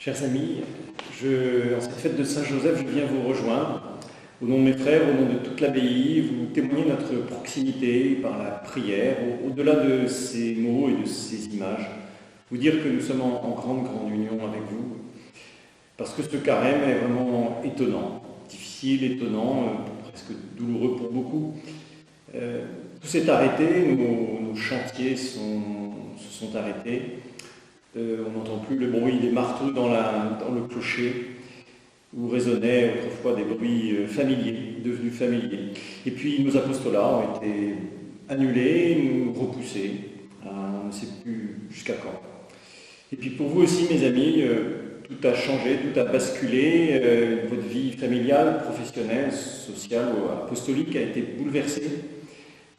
Chers amis, en cette fête de Saint-Joseph, je viens vous rejoindre. Au nom de mes frères, au nom de toute l'abbaye, vous témoignez notre proximité par la prière, au-delà de ces mots et de ces images. Vous dire que nous sommes en grande union avec vous, parce que ce carême est vraiment étonnant, difficile, étonnant, presque douloureux pour beaucoup. Tout s'est arrêté, nos chantiers se sont arrêtés. On n'entend plus le bruit des marteaux dans le clocher, où résonnaient autrefois des bruits familiers, devenus familiers. Et puis nos apostolats ont été annulés, repoussés, on ne sait plus jusqu'à quand. Et puis pour vous aussi, mes amis, tout a changé, tout a basculé, votre vie familiale, professionnelle, sociale ou apostolique a été bouleversée,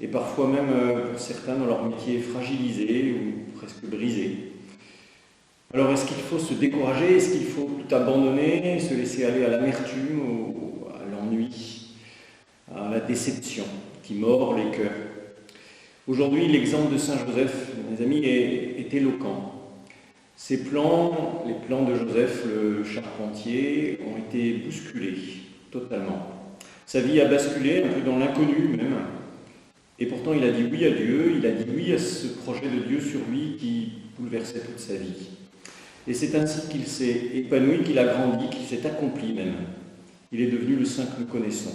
et parfois même pour certains dans leur métier fragilisé ou presque brisé. Alors est-ce qu'il faut se décourager? Est-ce qu'il faut tout abandonner, se laisser aller à l'amertume, à l'ennui, à la déception qui mord les cœurs? Aujourd'hui, l'exemple de Saint Joseph, mes amis, est éloquent. Ces plans, les plans de Joseph le charpentier, ont été bousculés totalement. Sa vie a basculé un peu dans l'inconnu même. Et pourtant, il a dit oui à Dieu, il a dit oui à ce projet de Dieu sur lui qui bouleversait toute sa vie. Et c'est ainsi qu'il s'est épanoui, qu'il a grandi, qu'il s'est accompli même. Il est devenu le saint que nous connaissons.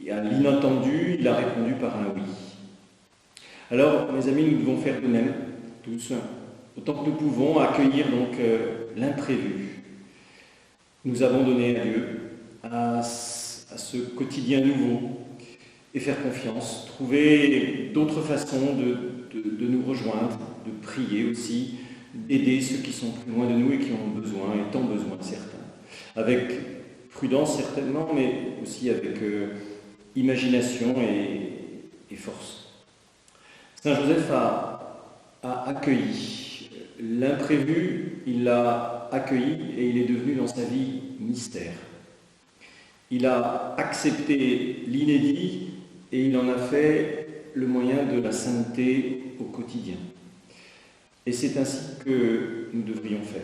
Et à l'inattendu, il a répondu par un oui. Alors, mes amis, nous devons faire de même, tous, autant que nous pouvons, accueillir donc l'imprévu. Nous abandonner à Dieu, à ce quotidien nouveau, et faire confiance, trouver d'autres façons de nous rejoindre, de prier aussi, d'aider ceux qui sont plus loin de nous et qui ont besoin, et tant besoin certains. Avec prudence certainement, mais aussi avec imagination et force. Saint Joseph a accueilli l'imprévu, il l'a accueilli et il est devenu dans sa vie mystère. Il a accepté l'inédit et il en a fait le moyen de la sainteté au quotidien. Et c'est ainsi que nous devrions faire.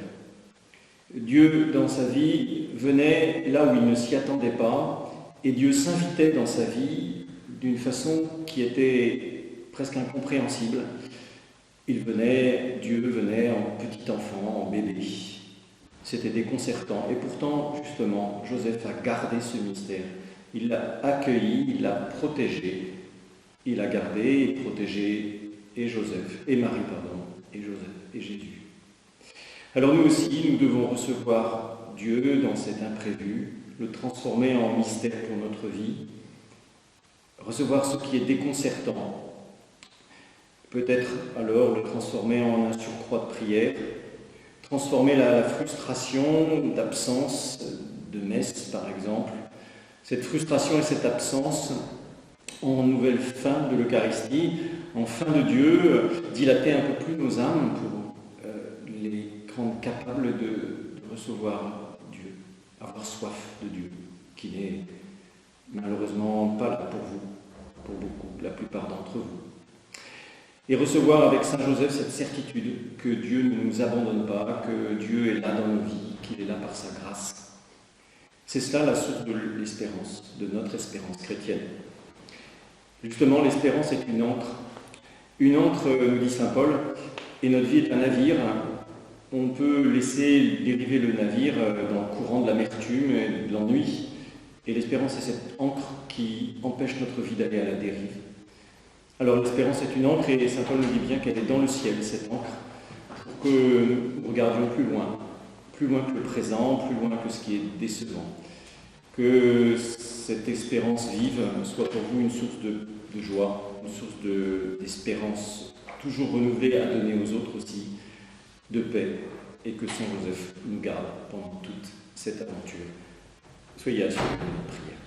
Dieu, dans sa vie, venait là où il ne s'y attendait pas, et Dieu s'invitait dans sa vie d'une façon qui était presque incompréhensible. Dieu venait en petit enfant, en bébé. C'était déconcertant. Et pourtant, justement, Joseph a gardé ce mystère. Il l'a accueilli, il l'a protégé. Il a gardé et protégé et Joseph, et Marie, et Joseph et Jésus. Alors nous aussi, nous devons recevoir Dieu dans cet imprévu, le transformer en mystère pour notre vie, recevoir ce qui est déconcertant, peut-être alors le transformer en un surcroît de prière, transformer la frustration d'absence de messe, par exemple, cette frustration et cette absence en nouvelle fin de l'Eucharistie, en fin de Dieu, dilater un peu plus nos âmes pour les rendre capables de recevoir Dieu, avoir soif de Dieu, qui n'est malheureusement pas là pour vous, pour beaucoup, la plupart d'entre vous. Et recevoir avec Saint Joseph cette certitude que Dieu ne nous abandonne pas, que Dieu est là dans nos vies, qu'il est là par sa grâce. C'est cela la source de l'espérance, de notre espérance chrétienne. Justement, l'espérance est une ancre. Une ancre, nous dit saint Paul, et notre vie est un navire. On peut laisser dériver le navire dans le courant de l'amertume et de l'ennui. Et l'espérance est cette ancre qui empêche notre vie d'aller à la dérive. Alors l'espérance est une ancre et saint Paul nous dit bien qu'elle est dans le ciel, cette ancre, pour que nous regardions plus loin que le présent, plus loin que ce qui est décevant. Que cette espérance vive soit pour vous une source de joie, une source d'espérance toujours renouvelée à donner aux autres aussi, de paix, et que Saint Joseph nous garde pendant toute cette aventure. Soyez assurés de notre prière.